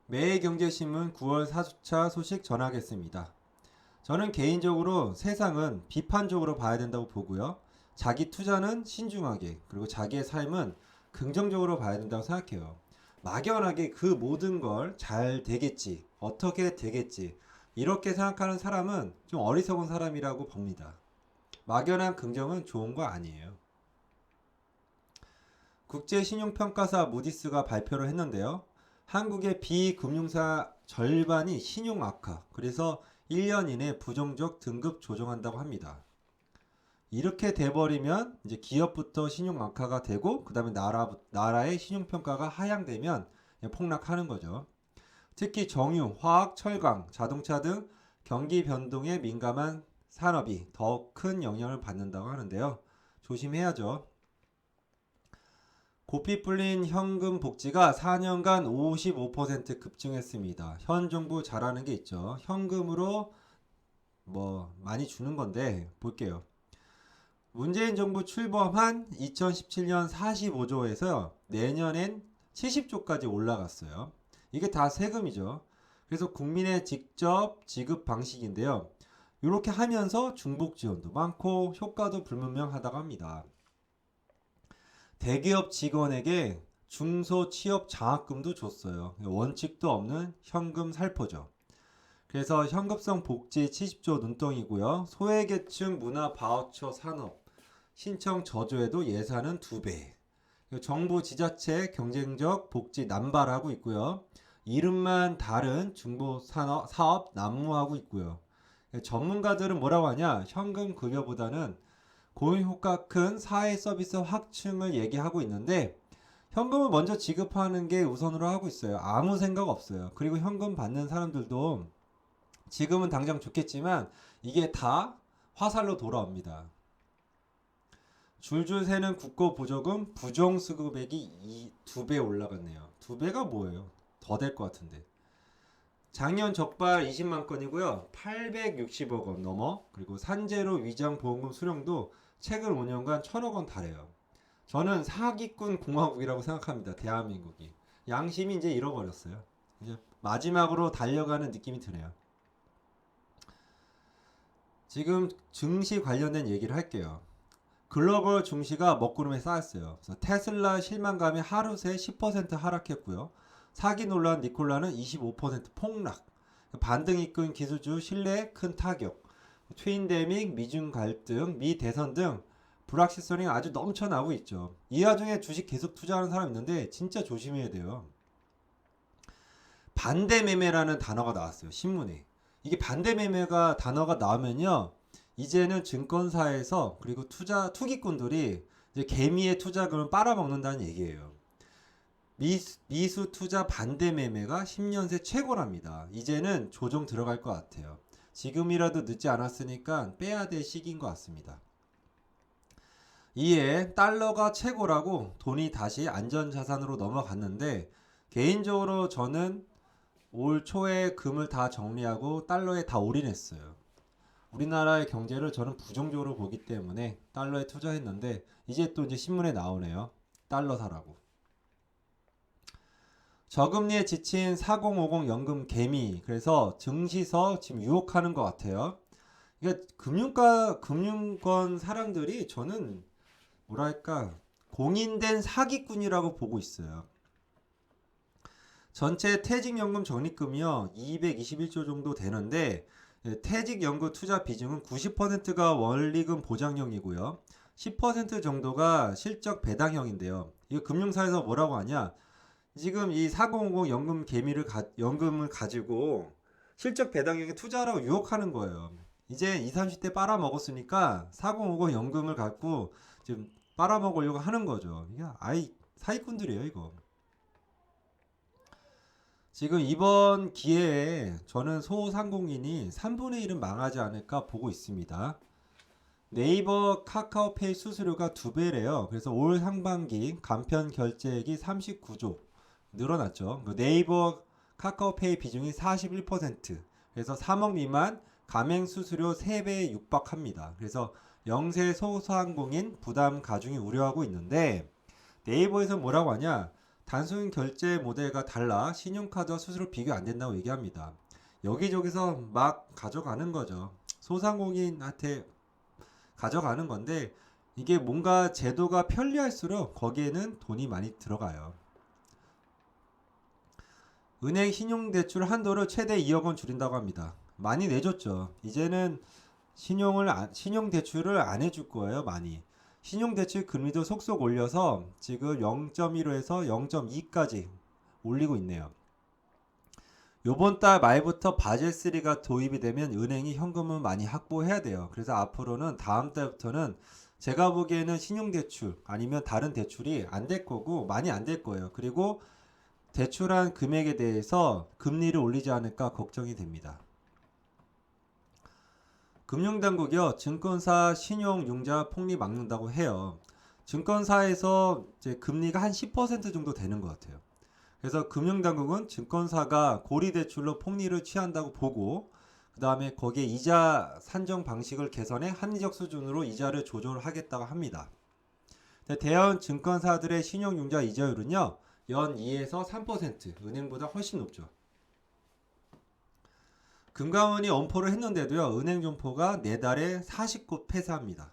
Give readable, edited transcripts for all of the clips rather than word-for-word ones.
매일경제신문 9월 4주차 소식 전하겠습니다. 저는 개인적으로 세상은 비판적으로 봐야 된다고 보고요. 자기 투자는 신중하게, 그리고 자기의 삶은 긍정적으로 봐야 된다고 생각해요. 막연하게 그 모든 걸 잘 되겠지, 어떻게 되겠지, 이렇게 생각하는 사람은 좀 어리석은 사람이라고 봅니다. 막연한 긍정은 좋은 거 아니에요. 국제신용평가사 무디스가 발표를 했는데요. 한국의 비금융사 절반이 신용 악화, 그래서 1년 이내 부정적 등급 조정한다고 합니다. 이렇게 돼버리면 이제 기업부터 신용 악화가 되고 그 다음에 나라의 신용평가가 하향되면 폭락하는 거죠. 특히 정유, 화학, 철강, 자동차 등 경기 변동에 민감한 산업이 더 큰 영향을 받는다고 하는데요. 조심해야죠. 고삐 뿔린 현금 복지가 4년간 55% 급증했습니다. 현 정부 잘하는 게 있죠. 현금으로 많이 주는 건데 볼게요. 문재인 정부 출범한 2017년 45조에서 내년엔 70조까지 올라갔어요. 이게 다 세금이죠. 그래서 국민의 직접 지급 방식인데요. 이렇게 하면서 중복 지원도 많고 효과도 불분명하다고 합니다. 대기업 직원에게 중소 취업 장학금도 줬어요. 원칙도 없는 현금 살포죠. 그래서 현금성 복지 70조 눈덩이고요. 소외계층 문화 바우처 산업 신청 저조에도 예산은 2배. 정부 지자체 경쟁적 복지 남발하고 있고요. 이름만 다른 중부 사업 난무하고 있고요. 전문가들은 뭐라고 하냐? 현금 급여보다는 고효과 큰 사회 서비스 확충을 얘기하고 있는데 현금을 먼저 지급하는 게 우선으로 하고 있어요. 아무 생각 없어요. 그리고 현금 받는 사람들도 지금은 당장 좋겠지만 이게 다 화살로 돌아옵니다. 줄줄 새는 국고보조금 부정수급액이 2배 올라갔네요. 2배가 뭐예요? 더 될 것 같은데. 작년 적발 20만 건이고요. 860억 원 넘어. 그리고 산재로 위장 보험금 수령도 최근 5년간 1000억 원 달해요. 저는 사기꾼 공화국이라고 생각합니다. 대한민국이. 양심이 이제 잃어버렸어요. 이제 마지막으로 달려가는 느낌이 드네요. 지금 증시 관련된 얘기를 할게요. 글로벌 증시가 먹구름에 쌓였어요. 그래서 테슬라 실망감이 하루 새 10% 하락했고요. 사기 논란 니콜라는 25% 폭락. 반등 이끈 기술주 신뢰에 큰 타격. 트윈데믹, 미중 갈등, 미 대선 등 불확실성이 아주 넘쳐나고 있죠. 이 와중에 주식 계속 투자하는 사람 있는데 진짜 조심해야 돼요. 반대매매라는 단어가 나왔어요. 신문에. 이게 반대매매가 단어가 나오면요. 이제는 증권사에서 그리고 투기꾼들이 이제 개미의 투자금을 빨아먹는다는 얘기예요. 미수 투자 반대 매매가 10년 새 최고랍니다. 이제는 조정 들어갈 것 같아요. 지금이라도 늦지 않았으니까 빼야 될 시기인 것 같습니다. 이에 달러가 최고라고 돈이 다시 안전자산으로 넘어갔는데 개인적으로 저는 올 초에 금을 다 정리하고 달러에 다 올인했어요. 우리나라의 경제를 저는 부정적으로 보기 때문에 달러에 투자했는데 이제 또 이제 신문에 나오네요. 달러 사라고. 저금리에 지친 4050 연금 개미. 그래서 증시서 지금 유혹하는 것 같아요. 그러니까 금융권 사람들이 저는 뭐랄까 공인된 사기꾼이라고 보고 있어요. 전체 퇴직연금 적립금이요 221조 정도 되는데 퇴직연금 투자 비중은 90%가 원리금 보장형이고요 10% 정도가 실적 배당형인데요. 이거 금융사에서 뭐라고 하냐? 지금 이 4050 연금을 가지고 실적 배당형에 투자하라고 유혹하는 거예요. 이제 20, 30대 빨아먹었으니까 4050 연금을 갖고 지금 빨아먹으려고 하는 거죠. 이게 사기꾼들이에요, 이거. 지금 이번 기회에 저는 소상공인이 3분의 1은 망하지 않을까 보고 있습니다. 네이버 카카오페이 수수료가 2배래요. 그래서 올 상반기 간편 결제액이 39조 늘어났죠. 네이버 카카오페이 비중이 41%. 그래서 3억 미만 가맹 수수료 3배에 육박합니다. 그래서 영세 소상공인 부담 가중이 우려하고 있는데 네이버에서 뭐라고 하냐? 단순 결제 모델과 달라 신용카드와 수수료 비교 안 된다고 얘기합니다. 여기저기서 막 가져가는 거죠. 소상공인한테 가져가는 건데 이게 뭔가 제도가 편리할수록 거기에는 돈이 많이 들어가요. 은행 신용대출 한도를 최대 2억 원 줄인다고 합니다. 많이 내줬죠. 이제는 신용대출을 안 해줄 거예요. 많이. 신용대출 금리도 속속 올려서 지금 0.15에서 0.2까지 올리고 있네요. 요번 달 말부터 바젤3가 도입이 되면 은행이 현금을 많이 확보해야 돼요. 그래서 앞으로는 다음 달부터는 제가 보기에는 신용대출 아니면 다른 대출이 안 될 거고 많이 안 될 거예요. 그리고 대출한 금액에 대해서 금리를 올리지 않을까 걱정이 됩니다. 금융당국이요, 증권사 신용융자 폭리 막는다고 해요. 증권사에서 이제 금리가 한 10% 정도 되는 것 같아요. 그래서 금융당국은 증권사가 고리대출로 폭리를 취한다고 보고 그 다음에 거기에 이자 산정 방식을 개선해 합리적 수준으로 이자를 조절하겠다고 합니다. 대형 증권사들의 신용융자 이자율은요, 연 2에서 3%, 은행보다 훨씬 높죠. 금감원이 엄포를 했는데도요, 은행 점포가 4달에 40곳 폐쇄합니다.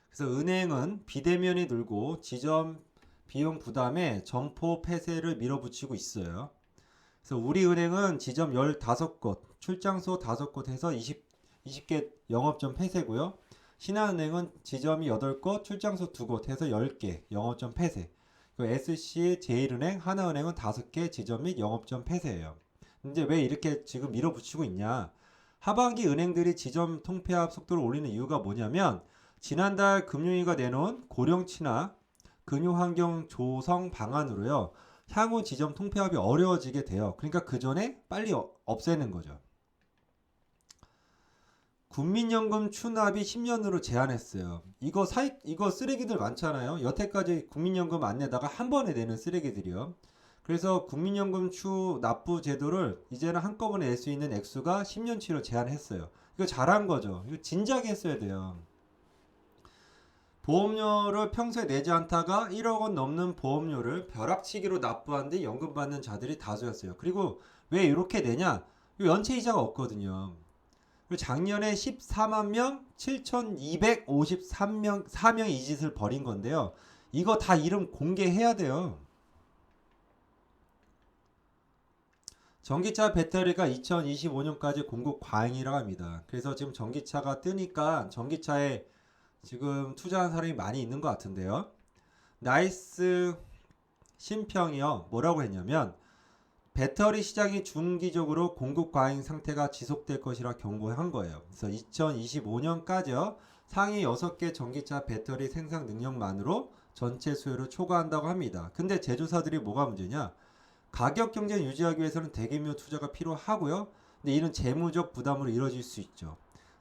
그래서 은행은 비대면이 늘고 지점 비용 부담에 점포 폐쇄를 밀어붙이고 있어요. 그래서 우리은행은 지점 15곳, 출장소 5곳 해서 20개 영업점 폐쇄고요. 신한은행은 지점이 8곳, 출장소 2곳 해서 10개 영업점 폐쇄. SC, 제일은행, 하나은행은 5개 지점 및 영업점 폐쇄예요. 근데 왜 이렇게 지금 밀어붙이고 있냐? 하반기 은행들이 지점 통폐합 속도를 올리는 이유가 뭐냐면 지난달 금융위가 내놓은 고령 친화 금융환경 조성 방안으로요. 향후 지점 통폐합이 어려워지게 돼요. 그러니까 그 전에 빨리 없애는 거죠. 국민연금 추납이 10년으로 제한했어요. 이거 쓰레기들 많잖아요. 여태까지 국민연금 안 내다가 한 번에 내는 쓰레기들이요. 그래서 국민연금 납부 제도를 이제는 한꺼번에 낼 수 있는 액수가 10년치로 제한했어요. 이거 잘한 거죠. 이거 진작에 했어야 돼요. 보험료를 평소에 내지 않다가 1억 원 넘는 보험료를 벼락치기로 납부한 뒤 연금 받는 자들이 다수였어요. 그리고 왜 이렇게 내냐? 연체 이자가 없거든요. 그리고 작년에 14만 명 7,253명 이 짓을 벌인 건데요. 이거 다 이름 공개해야 돼요. 전기차 배터리가 2025년까지 공급 과잉이라고 합니다. 그래서 지금 전기차가 뜨니까 전기차에 지금 투자한 사람이 많이 있는 것 같은데요. 나이스 심평이요. 뭐라고 했냐면 배터리 시장이 중기적으로 공급 과잉 상태가 지속될 것이라 경고한 거예요. 그래서 2025년까지요. 상위 6개 전기차 배터리 생산 능력만으로 전체 수요를 초과한다고 합니다. 근데 제조사들이 뭐가 문제냐? 가격 경쟁 유지하기 위해서는 대규모 투자가 필요하고요. 근데 이는 재무적 부담으로 이루어질 수 있죠.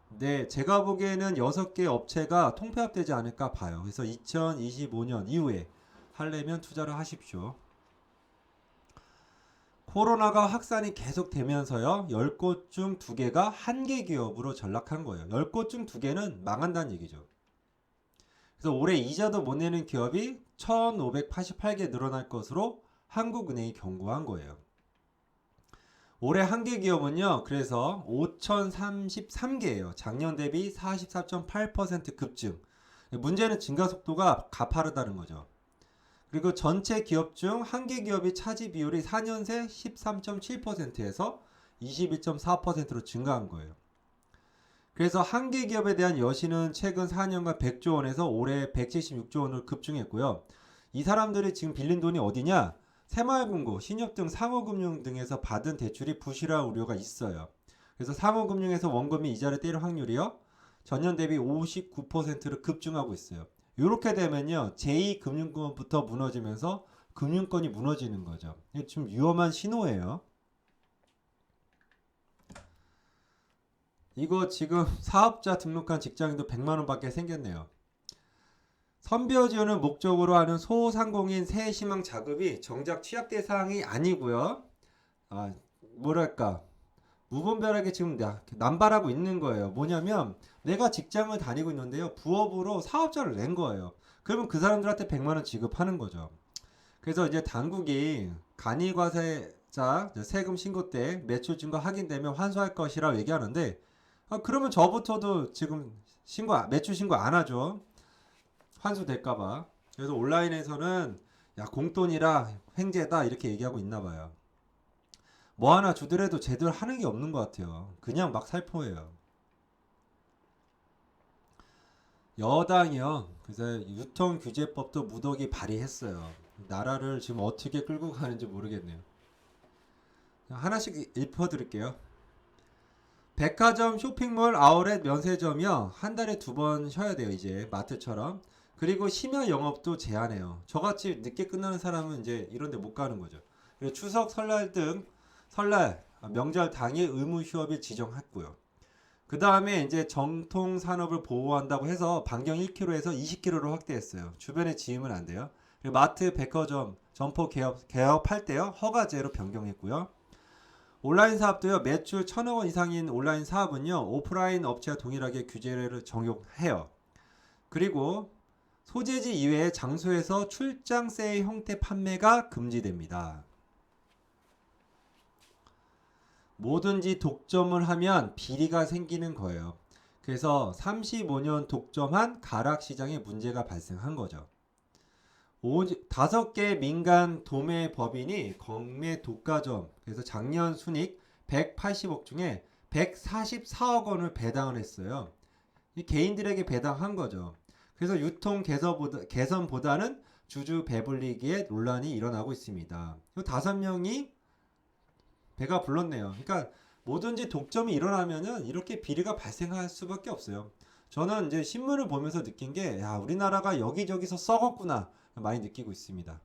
네, 제가 보기에는 6개 업체가 통폐합되지 않을까 봐요. 그래서 2025년 이후에 하려면 투자를 하십시오. 코로나가 확산이 계속되면서요. 10곳 중 2개가 한계 기업으로 전락한 거예요. 10곳 중 2개는 망한다는 얘기죠. 그래서 올해 이자도 못 내는 기업이 1,588개 늘어날 것으로 한국은행이 경고한 거예요. 올해 한계 기업은요. 그래서 5,033개예요. 작년 대비 44.8% 급증. 문제는 증가 속도가 가파르다는 거죠. 그리고 전체 기업 중 한계 기업의 차지 비율이 4년 새 13.7%에서 21.4%로 증가한 거예요. 그래서 한계 기업에 대한 여신은 최근 4년간 100조 원에서 올해 176조 원으로 급증했고요. 이 사람들이 지금 빌린 돈이 어디냐? 새마을금고, 신협 등 상호금융 등에서 받은 대출이 부실할 우려가 있어요. 그래서 상호금융에서 원금이 이자를 때릴 확률이요. 전년 대비 59%로 급증하고 있어요. 이렇게 되면요. 제2금융권부터 무너지면서 금융권이 무너지는 거죠. 이게 좀 위험한 신호예요. 이거 지금 사업자 등록한 직장인도 100만원 밖에 생겼네요. 선별 지원을 목적으로 하는 소상공인 세희망 자급이 정작 취약 대상이 아니고요. 뭐랄까 무분별하게 지금 남발하고 있는 거예요. 뭐냐면 내가 직장을 다니고 있는데요. 부업으로 사업자를 낸 거예요. 그러면 그 사람들한테 100만원 지급하는 거죠. 그래서 이제 당국이 간이과세자 세금 신고 때 매출 증거 확인되면 환수할 것이라고 얘기하는데, 그러면 저부터도 지금 매출 신고 안 하죠. 환수될까봐. 그래서 온라인에서는 야, 공돈이라 횡재다 이렇게 얘기하고 있나 봐요. 뭐 하나 주더라도 제대로 하는 게 없는 것 같아요. 그냥 막 살포해요. 여당이요. 그래서 유통규제법도 무더기 발의했어요. 나라를 지금 어떻게 끌고 가는지 모르겠네요. 하나씩 읊어드릴게요. 백화점, 쇼핑몰, 아울렛, 면세점이요. 한 달에 2번 쉬어야 돼요. 이제 마트처럼. 그리고 심야 영업도 제한해요. 저같이 늦게 끝나는 사람은 이제 이런 데 못 가는 거죠. 그리고 추석, 설날 등 설날, 명절 당일 의무 휴업일 지정했고요. 그 다음에 이제 정통 산업을 보호한다고 해서 반경 1km에서 20km로 확대했어요. 주변에 지으면 안 돼요. 그리고 마트, 백화점, 점포 개업할 때요. 허가제로 변경했고요. 온라인 사업도요. 매출 1,000억 원 이상인 온라인 사업은요. 오프라인 업체와 동일하게 규제를 적용해요. 그리고 소재지 이외의 장소에서 출장 세일 형태 판매가 금지됩니다. 뭐든지 독점을 하면 비리가 생기는 거예요. 그래서 35년 독점한 가락시장에 문제가 발생한 거죠. 5개 민간 도매 법인이 경매 독과점, 그래서 작년 순익 180억 중에 144억 원을 배당을 했어요. 이 개인들에게 배당한 거죠. 그래서 유통 개선보다는 주주 배불리기에 논란이 일어나고 있습니다. 이 5명이 배가 불렀네요. 그러니까 뭐든지 독점이 일어나면은 이렇게 비리가 발생할 수밖에 없어요. 저는 이제 신문을 보면서 느낀 게, 야, 우리나라가 여기저기서 썩었구나 많이 느끼고 있습니다.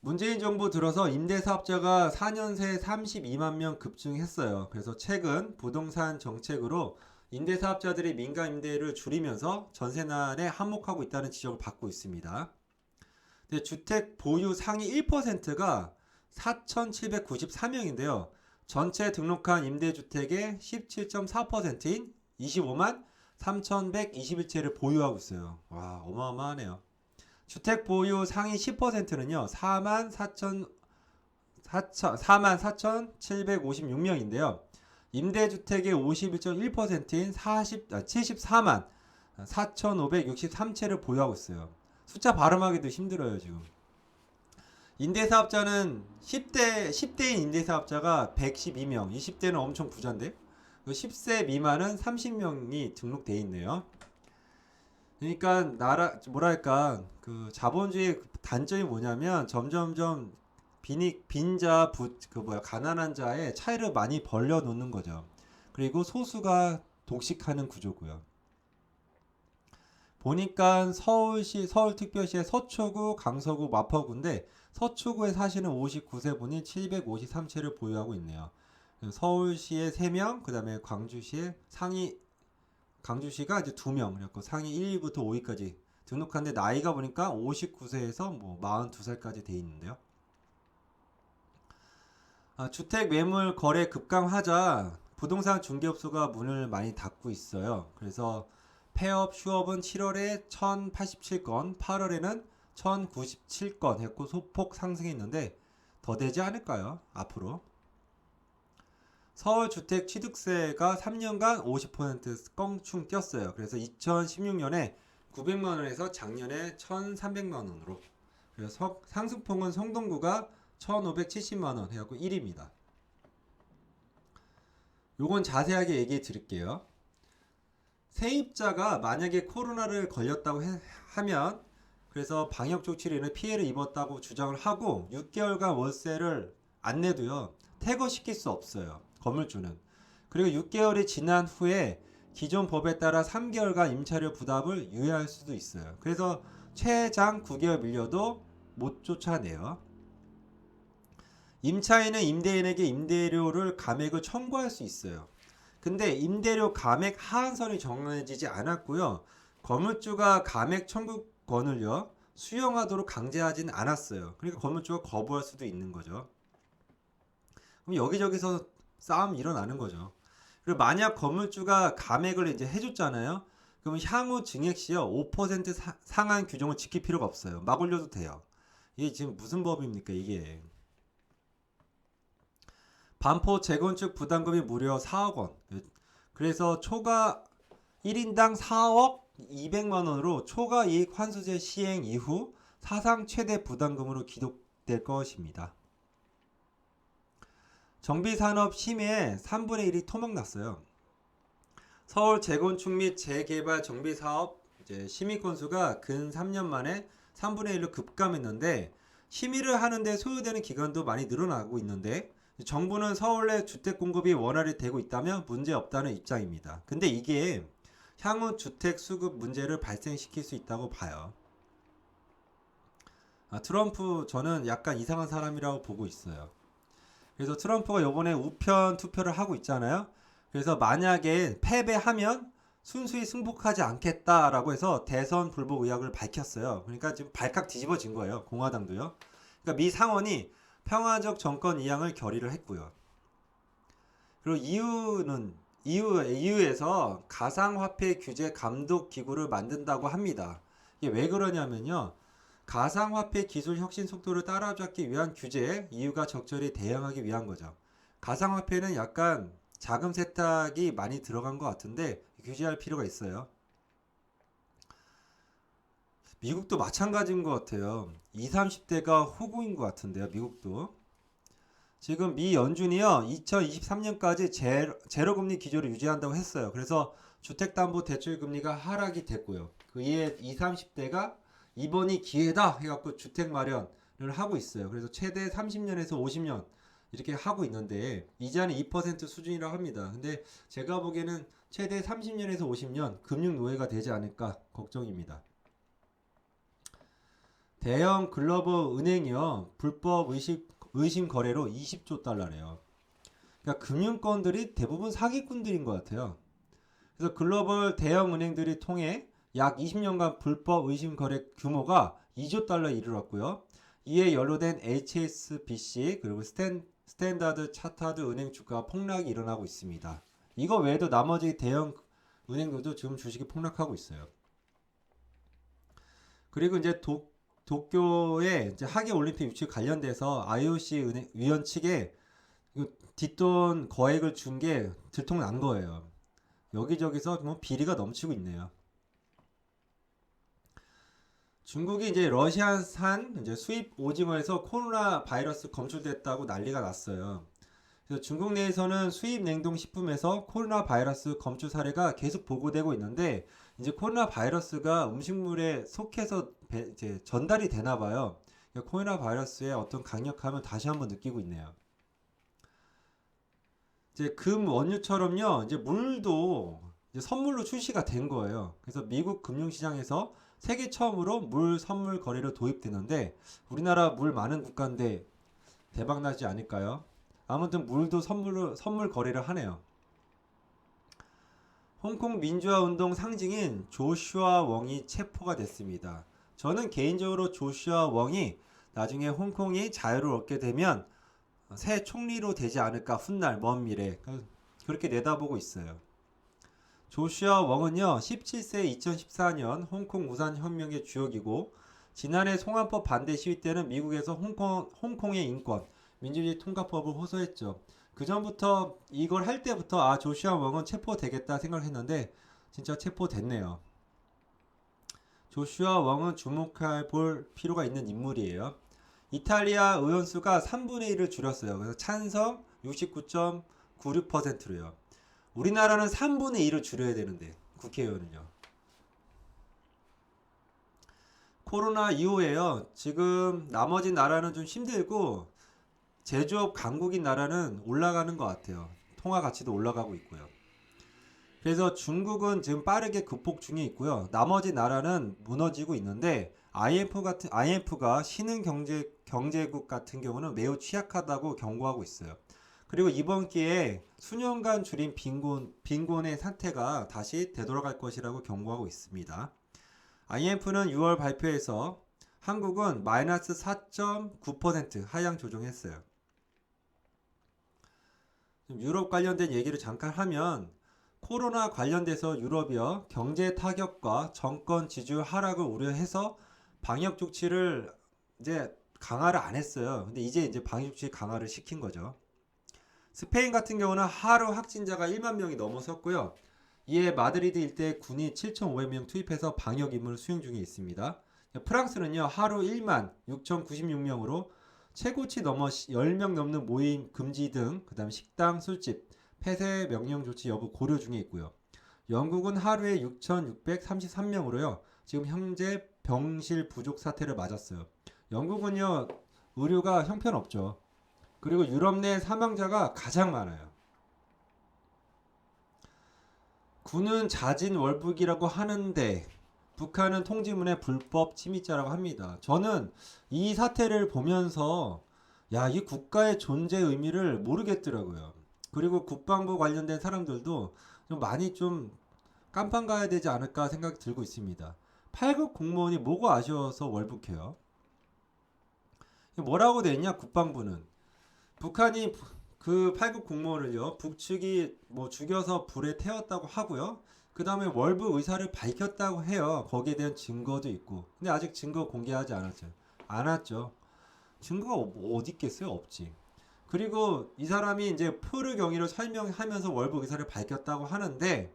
문재인 정부 들어서 임대사업자가 4년 새 32만 명 급증했어요. 그래서 최근 부동산 정책으로 임대사업자들이 민간 임대를 줄이면서 전세난에 한몫하고 있다는 지적을 받고 있습니다. 근데 주택 보유 상위 1%가 4,794명인데요. 전체 등록한 임대주택의 17.4%인 25만 3,121채를 보유하고 있어요. 와, 어마어마하네요. 주택 보유 상위 10%는요. 44,756명인데요. 임대주택의 51.1%인 74만 4,563채를 보유하고 있어요. 숫자 발음하기도 힘들어요, 지금. 임대사업자는 10대인 임대사업자가 112명, 20대는 엄청 부자인데, 10세 미만은 30명이 등록돼 있네요. 그러니까 뭐랄까, 그 자본주의의 단점이 뭐냐면 점점점 가난한 자의 차이를 많이 벌려 놓는 거죠. 그리고 소수가 독식하는 구조고요. 보니까 서울특별시의 서초구, 강서구, 마포구인데 서초구에 사시는 59세 분이 753채를 보유하고 있네요. 서울시에 3명, 그 다음에 강주시가 이제 2명, 그래서 상위 1위부터 5위까지 등록한데 나이가 보니까 59세에서 뭐 42살까지 돼 있는데요. 주택 매물 거래 급감하자 부동산 중개업소가 문을 많이 닫고 있어요. 그래서 폐업, 휴업은 7월에 1087건, 8월에는 1097건 했고 소폭 상승했는데 더 되지 않을까요? 앞으로. 서울 주택 취득세가 3년간 50% 껑충 뛰었어요. 그래서 2016년에 900만 원에서 작년에 1,300만 원으로. 그래서 상승폭은 성동구가 1,570만 원 해갖고 1위입니다. 요건 자세하게 얘기해 드릴게요. 세입자가 만약에 코로나를 걸렸다고 하면 그래서 방역 조치로 인해 피해를 입었다고 주장을 하고 6개월간 월세를 안 내도요. 퇴거시킬 수 없어요. 건물주는. 그리고 6개월이 지난 후에 기존 법에 따라 3개월간 임차료 부담을 유예할 수도 있어요. 그래서 최장 9개월 밀려도 못 쫓아내요. 임차인은 임대인에게 임대료를 감액을 청구할 수 있어요. 근데 임대료 감액 하한선이 정해지지 않았고요. 건물주가 감액 청구권을요 수용하도록 강제하진 않았어요. 그러니까 건물주가 거부할 수도 있는 거죠. 그럼 여기저기서 싸움이 일어나는 거죠. 그리고 만약 건물주가 감액을 이제 해줬잖아요. 그럼 향후 증액 시요 5% 상한 규정을 지킬 필요가 없어요. 막 올려도 돼요. 이게 지금 무슨 법입니까 이게. 반포 재건축 부담금이 무려 4억 원. 그래서 초과 1인당 4억 200만 원으로 초과 이익 환수제 시행 이후 사상 최대 부담금으로 기록될 것입니다. 정비산업 심의에 3분의 1이 토막났어요. 서울 재건축 및 재개발 정비사업 심의 건수가 근 3년 만에 3분의 1로 급감했는데 심의를 하는데 소요되는 기간도 많이 늘어나고 있는데 정부는 서울 내 주택 공급이 원활히 되고 있다면 문제 없다는 입장입니다. 근데 이게 향후 주택 수급 문제를 발생시킬 수 있다고 봐요. 트럼프 저는 약간 이상한 사람이라고 보고 있어요. 그래서 트럼프가 요번에 우편 투표를 하고 있잖아요. 그래서 만약에 패배하면 순수히 승복하지 않겠다라고 해서 대선 불복 의혹을 밝혔어요. 그러니까 지금 발칵 뒤집어진 거예요. 공화당도요. 그러니까 미 상원이 평화적 정권 이양을 결의를 했고요. 그리고 EU에서 가상화폐 규제 감독 기구를 만든다고 합니다. 이게 왜 그러냐면요. 가상화폐 기술 혁신 속도를 따라잡기 위한 규제에 EU가 적절히 대응하기 위한 거죠. 가상화폐는 약간 자금 세탁이 많이 들어간 것 같은데 규제할 필요가 있어요. 미국도 마찬가지인 것 같아요. 20, 30대가 호구인 것 같은데요. 미국도. 지금 미 연준이요. 2023년까지 제로금리 기조를 유지한다고 했어요. 그래서 주택담보대출금리가 하락이 됐고요. 그에 20, 30대가 이번이 기회다 해갖고 주택 마련을 하고 있어요. 그래서 최대 30년에서 50년 이렇게 하고 있는데 이자는 2% 수준이라고 합니다. 근데 제가 보기에는 최대 30년에서 50년 금융 노예가 되지 않을까 걱정입니다. 대형 글로벌 은행이요. 불법 의심 거래로 20조 달러래요. 그러니까 금융권들이 대부분 사기꾼들인 것 같아요. 그래서 글로벌 대형 은행들이 통해 약 20년간 불법 의심 거래 규모가 2조 달러에 이르렀고요. 이에 연루된 HSBC 그리고 스탠다드 차타드 은행 주가 폭락이 일어나고 있습니다. 이거 외에도 나머지 대형 은행들도 지금 주식이 폭락하고 있어요. 그리고 이제 도쿄의 이제 하계 올림픽 유치 관련돼서 IOC 위원 측에 뒷돈 거액을 준 게 들통난 거예요. 여기저기서 뭐 비리가 넘치고 있네요. 중국이 이제 러시아산 이제 수입 오징어에서 코로나 바이러스 검출됐다고 난리가 났어요. 그래서 중국 내에서는 수입 냉동식품에서 코로나 바이러스 검출 사례가 계속 보고되고 있는데 이제 코로나 바이러스가 음식물에 속해서 이제 전달이 되나 봐요. 그러니까 코로나 바이러스의 어떤 강력함을 다시 한번 느끼고 있네요. 이제 금 원유처럼요. 이제 물도 이제 선물로 출시가 된 거예요. 그래서 미국 금융시장에서 세계 처음으로 물 선물 거래로 도입되는데 우리나라 물 많은 국가인데 대박 나지 않을까요? 아무튼 물도 선물 거래를 하네요. 홍콩 민주화 운동 상징인 조슈아 웡이 체포가 됐습니다. 저는 개인적으로 조슈아 웡이 나중에 홍콩이 자유를 얻게 되면 새 총리로 되지 않을까 훗날 먼 미래 그렇게 내다보고 있어요. 조슈아 웡은요 17세 2014년 홍콩 우산 혁명의 주역이고 지난해 송환법 반대 시위 때는 미국에서 홍콩의 인권 민주주의 통과법을 호소했죠. 그 전부터 이걸 할 때부터 조슈아 웡은 체포되겠다 생각했는데 진짜 체포됐네요. 조슈아 웡은 주목할 볼 필요가 있는 인물이에요. 이탈리아 의원 수가 3분의 1을 줄였어요. 그래서 찬성 69.96%로요. 우리나라는 3분의 1을 줄여야 되는데 국회의원은요. 코로나 이후에요. 지금 나머지 나라는 좀 힘들고 제조업 강국인 나라는 올라가는 것 같아요. 통화 가치도 올라가고 있고요. 그래서 중국은 지금 빠르게 극복 중에 있고요. 나머지 나라는 무너지고 있는데 IMF가 신흥 경제국 같은 경우는 매우 취약하다고 경고하고 있어요. 그리고 이번 기회에 수년간 줄인 빈곤의 상태가 다시 되돌아갈 것이라고 경고하고 있습니다. IMF는 6월 발표에서 한국은 마이너스 4.9% 하향 조정했어요. 유럽 관련된 얘기를 잠깐 하면 코로나 관련돼서 유럽이요 경제 타격과 정권 지지율 하락을 우려해서 방역 조치를 이제 강화를 안 했어요. 근데 이제 방역 조치 강화를 시킨 거죠. 스페인 같은 경우는 하루 확진자가 1만 명이 넘어섰고요. 이에 마드리드 일대 군이 7,500명 투입해서 방역 임무를 수행 중에 있습니다. 프랑스는요 하루 1만 6,096명으로 최고치 넘어 10명 넘는 모임 금지 등 그다음 식당, 술집, 폐쇄 명령 조치 여부 고려 중에 있고요. 영국은 하루에 6,633명으로요. 지금 현재 병실 부족 사태를 맞았어요. 영국은요 의료가 형편없죠. 그리고 유럽 내 사망자가 가장 많아요. 군은 자진 월북이라고 하는데 북한은 통지문에 불법 침입자라고 합니다. 저는 이 사태를 보면서 이 국가의 존재 의미를 모르겠더라고요. 그리고 국방부 관련된 사람들도 좀 많이 좀 깜빵 가야 되지 않을까 생각이 들고 있습니다. 8급 공무원이 뭐가 아쉬워서 월북해요? 뭐라고 돼 있냐 국방부는 북한이 그 8급 공무원을요 북측이 뭐 죽여서 불에 태웠다고 하고요. 그 다음에 월북 의사를 밝혔다고 해요. 거기에 대한 증거도 있고. 근데 아직 증거 공개하지 않았죠. 않았죠. 증거가 어디 있겠어요? 없지. 그리고 이 사람이 이제 프르 경위를 설명하면서 월북 의사를 밝혔다고 하는데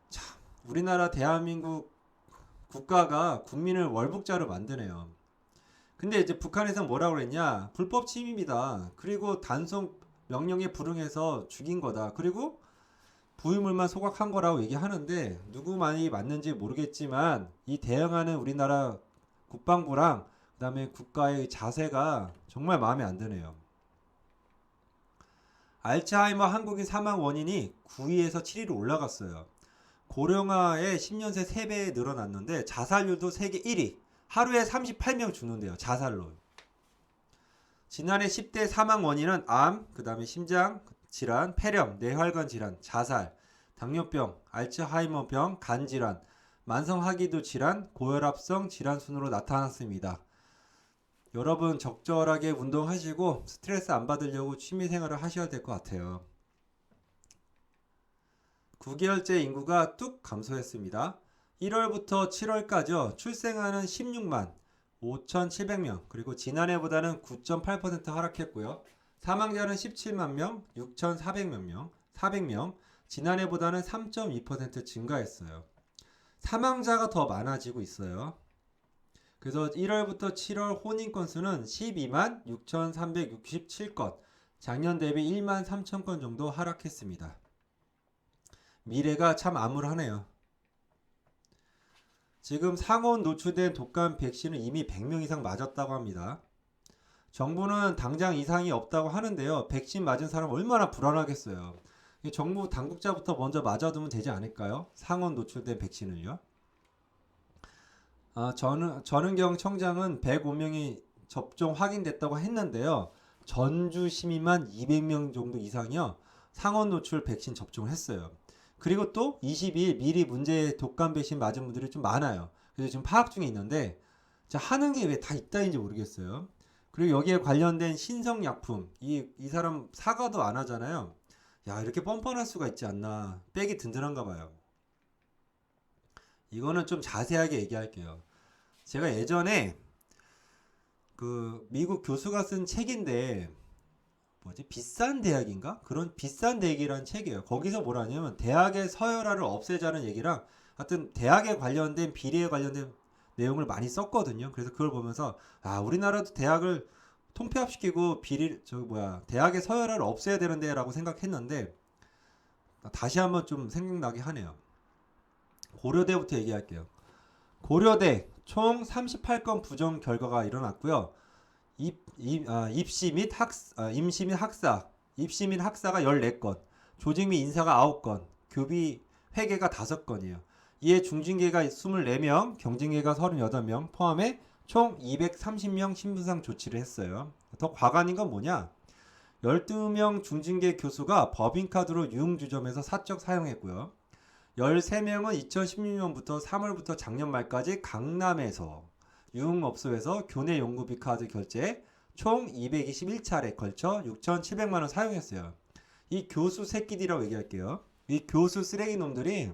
참 우리나라 대한민국 국가가 국민을 월북자로 만드네요. 근데 이제 북한에서 뭐라고 그랬냐? 불법 침입이다. 그리고 단속 명령에 불응해서 죽인 거다. 그리고 부유물만 소각한 거라고 얘기하는데 누구 말이 맞는지 모르겠지만 이 대응하는 우리나라 국방부랑 그다음에 국가의 자세가 정말 마음에 안 드네요. 알츠하이머 한국인 사망 원인이 9위에서 7위로 올라갔어요. 고령화의 10년 새 3배 늘어났는데 자살률도 세계 1위. 하루에 38명 죽는데요. 자살로. 지난해 10대 사망 원인은 암, 그 다음에 심장 질환, 폐렴, 뇌혈관 질환, 자살, 당뇨병, 알츠하이머병, 간질환, 만성하기도 질환, 고혈압성 질환 순으로 나타났습니다. 여러분 적절하게 운동하시고 스트레스 안 받으려고 취미생활을 하셔야 될 것 같아요. 9개월째 인구가 뚝 감소했습니다. 1월부터 7월까지 출생아는 16만 5,700명 그리고 지난해보다는 9.8% 하락했고요. 사망자는 17만 명 6,400명 400명 지난해보다는 3.2% 증가했어요. 사망자가 더 많아지고 있어요. 그래서 1월부터 7월 혼인 건수는 12만 6,367건 작년 대비 1만 3,000건 정도 하락했습니다. 미래가 참 암울하네요. 지금 상온 노출된 독감 백신은 이미 100명 이상 맞았다고 합니다. 정부는 당장 이상이 없다고 하는데요. 백신 맞은 사람 얼마나 불안하겠어요. 정부 당국자부터 먼저 맞아두면 되지 않을까요? 상온 노출된 백신을요. 전은경 청장은 105명이 접종 확인됐다고 했는데요. 전주 시민만 200명 정도 이상이요. 상온 노출 백신 접종을 했어요. 그리고 또 22일 미리 문제 독감 백신 맞은 분들이 좀 많아요. 그래서 지금 파악 중에 있는데 하는 게 왜 다 있다인지 모르겠어요. 그리고 여기에 관련된 신성약품 이 사람 사과도 안 하잖아요. 이렇게 뻔뻔할 수가 있지 않나. 백이 든든한가 봐요. 이거는 좀 자세하게 얘기할게요. 제가 예전에 그 미국 교수가 쓴 책인데 비싼 대학인가? 그런 비싼 대학이라는 책이에요. 거기서 뭐라냐면 대학의 서열화를 없애자는 얘기랑 하여튼 대학에 관련된 비리에 관련된 내용을 많이 썼거든요. 그래서 그걸 보면서 우리나라도 대학을 통폐합시키고 대학의 서열화를 없애야 되는데 라고 생각했는데 다시 한번 좀 생각나게 하네요. 고려대부터 얘기할게요. 고려대 총 38건 부정 결과가 일어났고요. 입시 및 학사가 14건, 조직 및 인사가 9건, 교비 회계가 5건이에요. 이에 중징계가 24명, 경징계가 38명 포함해 총 230명 신분상 조치를 했어요. 더 과관인 건 뭐냐? 12명 중징계 교수가 법인카드로 유흥주점에서 사적 사용했고요. 13명은 2016년부터 3월부터 작년 말까지 강남에서 유흥업소에서 교내 연구비 카드 결제 총 221차례 걸쳐 6,700만원 사용했어요. 이 교수 새끼들이라고 얘기할게요. 이 교수 쓰레기 놈들이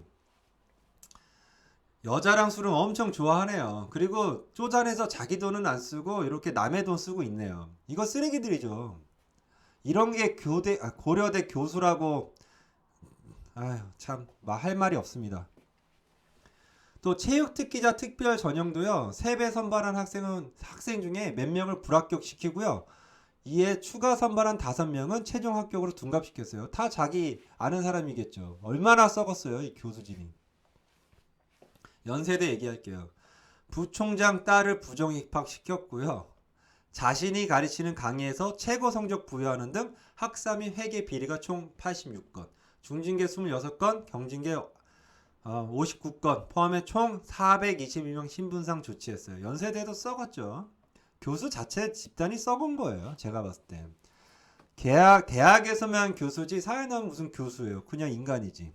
여자랑 술은 엄청 좋아하네요. 그리고 쪼잔해서 자기 돈은 안 쓰고 이렇게 남의 돈 쓰고 있네요. 이거 쓰레기들이죠. 이런 게 고려대 교수라고. 아휴, 참 할 말이 없습니다. 또 체육특기자 특별 전형도요. 3배 선발한 학생 중에 몇 명을 불합격시키고요. 이에 추가 선발한 5명은 최종 합격으로 둔갑시켰어요. 다 자기 아는 사람이겠죠. 얼마나 썩었어요, 이 교수진이. 연세대 얘기할게요. 부총장 딸을 부정 입학시켰고요. 자신이 가르치는 강의에서 최고 성적 부여하는 등 학사 및 회계 비리가 총 86건, 중징계 26건, 경징계 59건 포함해 총 422명 신분상 조치했어요. 연세대도 썩었죠. 교수 자체 집단이 썩은 거예요. 제가 봤을 때. 대학에서만 교수지 사회는 무슨 교수예요. 그냥 인간이지.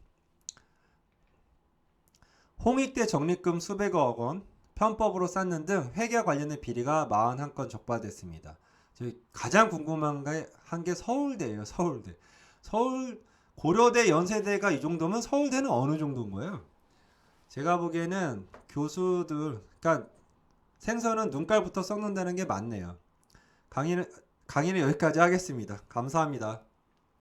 홍익대 적립금 수백억 원 편법으로 쌓는 등 회계 관련된 비리가 41건 적발됐습니다. 저희 가장 궁금한 게 서울대예요. 서울대. 고려대, 연세대가 이 정도면 서울대는 어느 정도인 거예요? 제가 보기에는 교수들, 그러니까 생선은 눈깔부터 썩는다는 게 맞네요. 강의는 여기까지 하겠습니다. 감사합니다.